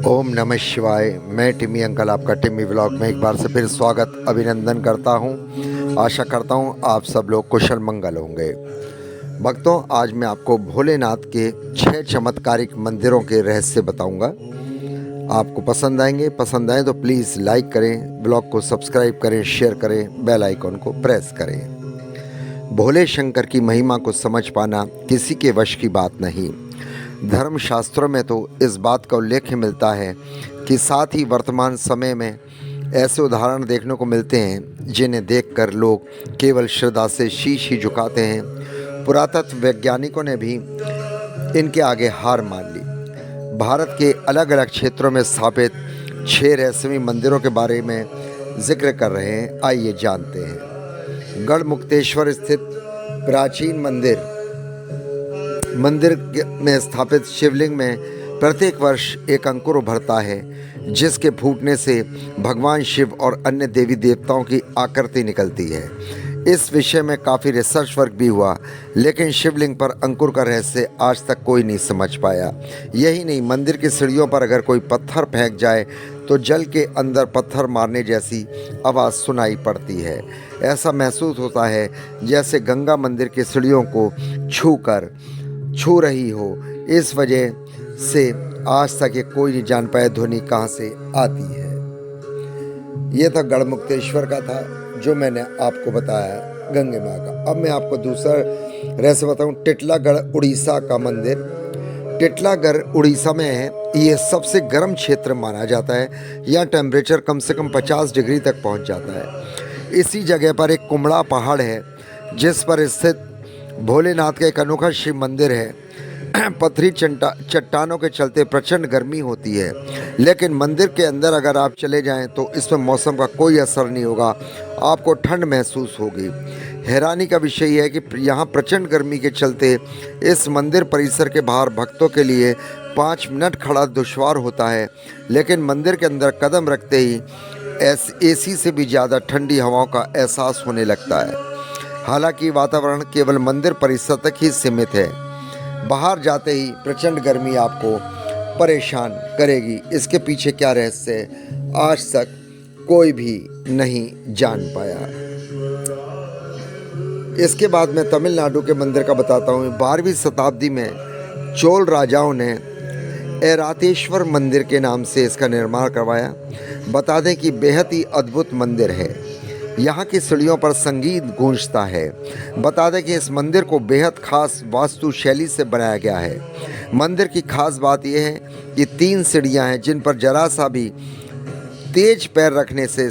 ओम नमः शिवाय। मैं टिमी अंकल आपका टिमी व्लॉग में एक बार से फिर स्वागत अभिनंदन करता हूं। आशा करता हूं आप सब लोग कुशल मंगल होंगे। भक्तों, आज मैं आपको भोलेनाथ के 6 चमत्कारिक मंदिरों के रहस्य बताऊंगा। आपको पसंद आएंगे। पसंद आए तो प्लीज़ लाइक करें, ब्लॉग को सब्सक्राइब करें, शेयर करें, बेल आइकॉन को प्रेस करें। भोले शंकर की महिमा को समझ पाना किसी के वश की बात नहीं। धर्म शास्त्रों में तो इस बात का उल्लेख मिलता है कि साथ ही वर्तमान समय में ऐसे उदाहरण देखने को मिलते हैं जिन्हें देखकर लोग केवल श्रद्धा से शीश ही झुकाते हैं। पुरातत्व वैज्ञानिकों ने भी इनके आगे हार मान ली। भारत के अलग अलग क्षेत्रों में स्थापित 6 रहस्यमयी मंदिरों के बारे में जिक्र कर रहे हैं। आइए जानते हैं। गढ़मुक्तेश्वर स्थित प्राचीन मंदिर में स्थापित शिवलिंग में प्रत्येक वर्ष एक अंकुर उभरता है, जिसके फूटने से भगवान शिव और अन्य देवी देवताओं की आकृति निकलती है। इस विषय में काफ़ी रिसर्च वर्क भी हुआ, लेकिन शिवलिंग पर अंकुर का रहस्य आज तक कोई नहीं समझ पाया। यही नहीं, मंदिर की सीढ़ियों पर अगर कोई पत्थर फेंक जाए तो जल के अंदर पत्थर मारने जैसी आवाज़ सुनाई पड़ती है। ऐसा महसूस होता है जैसे गंगा मंदिर की सीढ़ियों को छू रही हो। इस वजह से आज तक ये कोई नहीं जान पाया ध्वनि कहाँ से आती है। ये था गढ़मुक्तेश्वर का था, जो मैंने आपको बताया गंगे माँ का। अब मैं आपको दूसरा रहस्य बताऊँ। टिटलागढ़ उड़ीसा का मंदिर। टिटलागढ़ उड़ीसा में है। ये सबसे गर्म क्षेत्र माना जाता है। यहाँ टेम्परेचर कम से कम 50 डिग्री तक पहुँच जाता है। इसी जगह पर एक कुमड़ा पहाड़ है, जिस पर स्थित भोलेनाथ का एक अनोखा शिव मंदिर है। पथरी चट्टानों के चलते प्रचंड गर्मी होती है, लेकिन मंदिर के अंदर अगर आप चले जाएं तो इसमें मौसम का कोई असर नहीं होगा, आपको ठंड महसूस होगी। हैरानी का विषय यह है कि यहाँ प्रचंड गर्मी के चलते इस मंदिर परिसर के बाहर भक्तों के लिए 5 मिनट खड़ा दुश्वार होता है, लेकिन मंदिर के अंदर कदम रखते ही एसी से भी ज़्यादा ठंडी हवाओं का एहसास होने लगता है। हालांकि वातावरण केवल मंदिर परिसर तक ही सीमित है। बाहर जाते ही प्रचंड गर्मी आपको परेशान करेगी। इसके पीछे क्या रहस्य है, आज तक कोई भी नहीं जान पाया। इसके बाद मैं तमिलनाडु के मंदिर का बताता हूँ। 12वीं शताब्दी में चोल राजाओं ने ऐरातेश्वर मंदिर के नाम से इसका निर्माण करवाया। बता दें कि बेहद ही अद्भुत मंदिर है। यहाँ की सीढ़ियों पर संगीत गूंजता है। बता दें कि इस मंदिर को बेहद खास वास्तु शैली से बनाया गया है। मंदिर की खास बात यह है कि 3 सीढ़ियाँ हैं, जिन पर जरा सा भी तेज पैर रखने से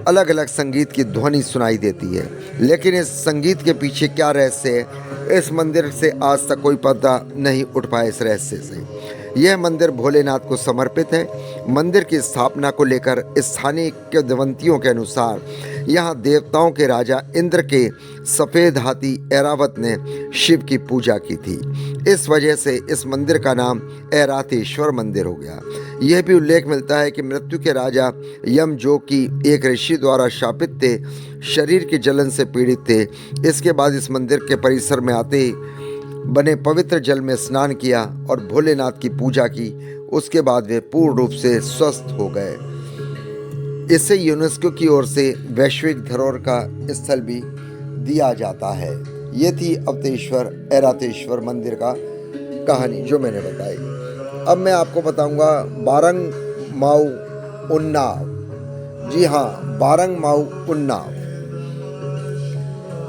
अलग अलग संगीत की ध्वनि सुनाई देती है। लेकिन इस संगीत के पीछे क्या रहस्य है, इस मंदिर से आज तक कोई पता नहीं उठ पाया। इस रहस्य से यह मंदिर भोलेनाथ को समर्पित है। मंदिर की स्थापना को लेकर स्थानीय किंवदंतियों के अनुसार यहाँ देवताओं के राजा इंद्र के सफ़ेद हाथी ऐरावत ने शिव की पूजा की थी। इस वजह से इस मंदिर का नाम ऐरातेश्वर मंदिर हो गया। यह भी उल्लेख मिलता है कि मृत्यु के राजा यम, जो कि एक ऋषि द्वारा शापित थे, शरीर की जलन से पीड़ित थे। इसके बाद इस मंदिर के परिसर में आते ही बने पवित्र जल में स्नान किया और भोलेनाथ की पूजा की। उसके बाद वे पूर्ण रूप से स्वस्थ हो गए। इसे यूनेस्को की ओर से वैश्विक धरोहर का स्थल भी दिया जाता है। ये थी ऐरातेश्वर मंदिर का कहानी जो मैंने बताई। अब मैं आपको बताऊंगा बारंग माऊ उन्नाव। जी हाँ, बारंग माऊ उन्नाव।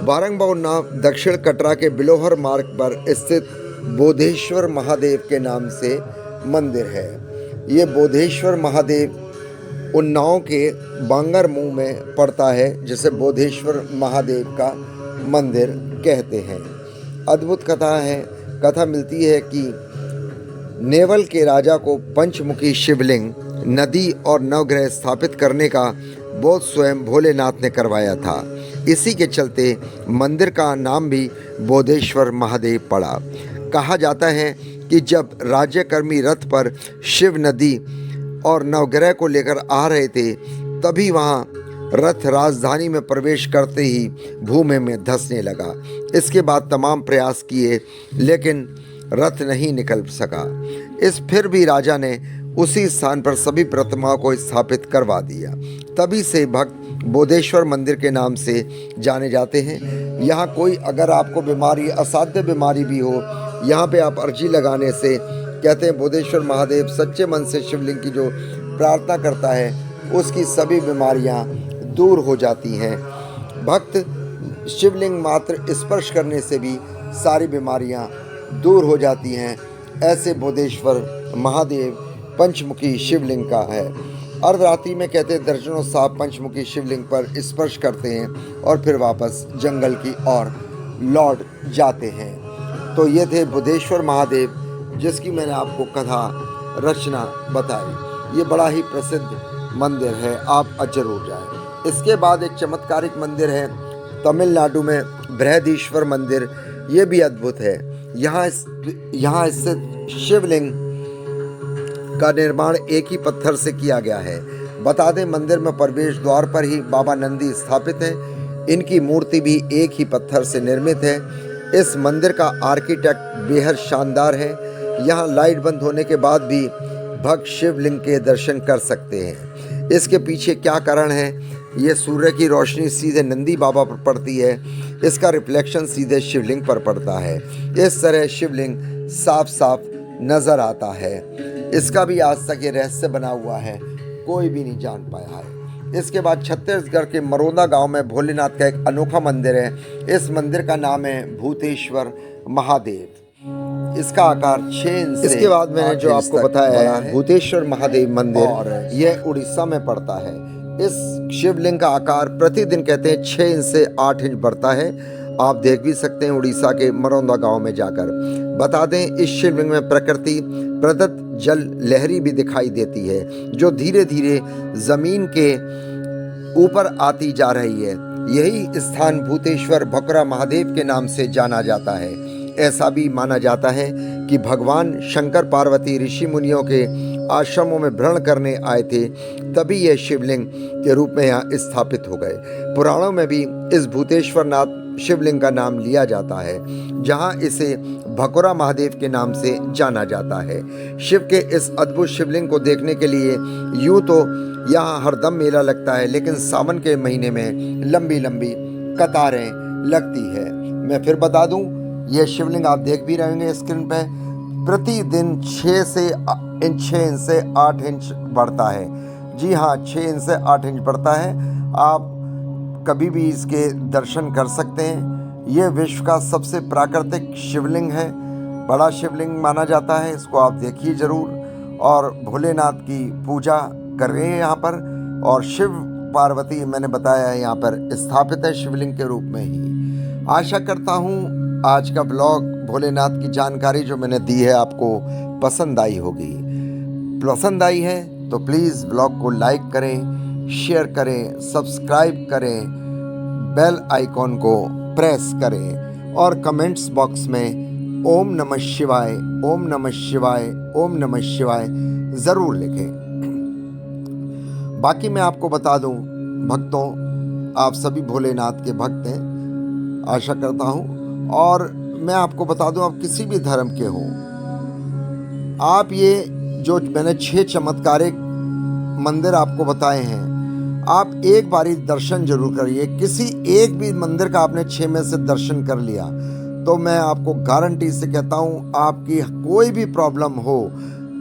बारंग माऊ उन्नाव दक्षिण कटरा के बिलोहर मार्ग पर स्थित बोधेश्वर महादेव के नाम से मंदिर है। ये बोधेश्वर महादेव उन्नाव के बांगर मुंह में पड़ता है, जिसे बोधेश्वर महादेव का मंदिर कहते हैं। अद्भुत कथा है। कथा मिलती है कि नेवल के राजा को पंचमुखी शिवलिंग, नदी और नवग्रह स्थापित करने का बोध स्वयं भोलेनाथ ने करवाया था। इसी के चलते मंदिर का नाम भी बोधेश्वर महादेव पड़ा। कहा जाता है कि जब राज्यकर्मी रथ पर शिव नदी और नवग्रह को लेकर आ रहे थे, तभी वहाँ रथ राजधानी में प्रवेश करते ही भूमि में धंसने लगा। इसके बाद तमाम प्रयास किए, लेकिन रथ नहीं निकल सका। फिर भी राजा ने उसी स्थान पर सभी प्रतिमाओं को स्थापित करवा दिया। तभी से भक्त बोधेश्वर मंदिर के नाम से जाने जाते हैं। यहाँ कोई अगर आपको बीमारी, असाध्य बीमारी भी हो, यहाँ पे आप अर्जी लगाने से, कहते हैं बोधेश्वर महादेव सच्चे मन से शिवलिंग की जो प्रार्थना करता है उसकी सभी बीमारियाँ दूर हो जाती हैं। भक्त शिवलिंग मात्र स्पर्श करने से भी सारी बीमारियां दूर हो जाती हैं। ऐसे बोधेश्वर महादेव पंचमुखी शिवलिंग का है। अर्धरात्रि में कहते हैं दर्जनों सांप पंचमुखी शिवलिंग पर स्पर्श करते हैं और फिर वापस जंगल की ओर लौट जाते हैं। तो ये थे बोधेश्वर महादेव, जिसकी मैंने आपको कथा रचना बताई। ये बड़ा ही प्रसिद्ध मंदिर है, आप जरूर जाएं। इसके बाद एक चमत्कारिक मंदिर है तमिलनाडु में, बृहदीश्वर मंदिर। ये भी अद्भुत है। यहाँ स्थित शिवलिंग का निर्माण एक ही पत्थर से किया गया है। बता दें, मंदिर में प्रवेश द्वार पर ही बाबा नंदी स्थापित हैं। इनकी मूर्ति भी एक ही पत्थर से निर्मित है। इस मंदिर का आर्किटेक्ट बेहद शानदार है। यहाँ लाइट बंद होने के बाद भी भक्त शिवलिंग के दर्शन कर सकते हैं। इसके पीछे क्या कारण है? ये सूर्य की रोशनी सीधे नंदी बाबा पर पड़ती है, इसका रिफ्लेक्शन सीधे शिवलिंग पर पड़ता है। इस तरह शिवलिंग साफ साफ नजर आता है। इसका भी आज तक ये रहस्य बना हुआ है, कोई भी नहीं जान पाया है। इसके बाद छत्तीसगढ़ के मरोदा गांव में भोलेनाथ का एक अनोखा मंदिर है। इस मंदिर का नाम है भूतेश्वर महादेव। इसका आकार 6 इंच से। इसके बाद मैंने जो आपको बताया है भूतेश्वर महादेव मंदिर, और यह उड़ीसा में पड़ता है। इस शिवलिंग का आकार प्रतिदिन कहते हैं 6 इंच से 8 इंच बढ़ता है। आप देख भी सकते हैं उड़ीसा के मरौंदा गांव में जाकर। बता दें, इस शिवलिंग में प्रकृति प्रदत्त जल लहरी भी दिखाई देती है, जो धीरे धीरे जमीन के ऊपर आती जा रही है। यही स्थान भूतेश्वर भकुरा महादेव के नाम से जाना जाता है। ऐसा भी माना जाता है कि भगवान शंकर पार्वती ऋषि मुनियों के आश्रमों में भ्रमण करने आए थे, तभी यह शिवलिंग के रूप में यहाँ स्थापित हो गए। पुराणों में भी इस भूतेश्वर नाथ शिवलिंग का नाम लिया जाता है, जहाँ इसे भकुरा महादेव के नाम से जाना जाता है। शिव के इस अद्भुत शिवलिंग को देखने के लिए यूं तो यहाँ हरदम मेला लगता है, लेकिन सावन के महीने में लंबी लंबी कतारें लगती है। मैं फिर बता दूं, यह शिवलिंग आप देख भी रहेंगे स्क्रीन पे, प्रतिदिन 6 से 8 इंच बढ़ता है। जी हाँ, 6 इंच से 8 इंच बढ़ता है। आप कभी भी इसके दर्शन कर सकते हैं। यह विश्व का सबसे प्राकृतिक शिवलिंग है, बड़ा शिवलिंग माना जाता है। इसको आप देखिए जरूर। और भोलेनाथ की पूजा कर रहे हैं यहाँ पर, और शिव पार्वती मैंने बताया है यहाँ पर स्थापित है शिवलिंग के रूप में ही। आशा करता हूँ आज का ब्लॉग, भोलेनाथ की जानकारी जो मैंने दी है, आपको पसंद आई होगी। पसंद आई है तो प्लीज़ ब्लॉग को लाइक करें, शेयर करें, सब्सक्राइब करें, बेल आइकॉन को प्रेस करें, और कमेंट्स बॉक्स में ओम नमः शिवाय, ओम नमः शिवाय, ओम नमः शिवाय ज़रूर लिखें। बाकी मैं आपको बता दूं, भक्तों, आप सभी भोलेनाथ के भक्त हैं, आशा करता हूं। और मैं आपको बता दूं, आप किसी भी धर्म के हो, आप ये जो मैंने 6 चमत्कारिक मंदिर आपको बताए हैं, आप एक बारी दर्शन जरूर करिए। किसी एक भी मंदिर का आपने 6 में से दर्शन कर लिया तो मैं आपको गारंटी से कहता हूँ, आपकी कोई भी प्रॉब्लम हो,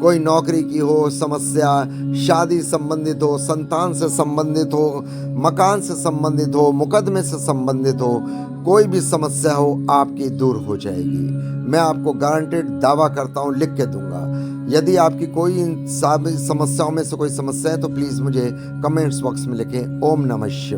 कोई नौकरी की हो समस्या, शादी संबंधित हो, संतान से संबंधित हो, मकान से संबंधित हो, मुकदमे से संबंधित हो, कोई भी समस्या हो, आपकी दूर हो जाएगी। मैं आपको गारंटेड दावा करता हूँ, लिख के दूंगा। यदि आपकी कोई इन समस्याओं में से कोई समस्या है तो प्लीज़ मुझे कमेंट्स बॉक्स में लिखें। ओम नमः शिवाय।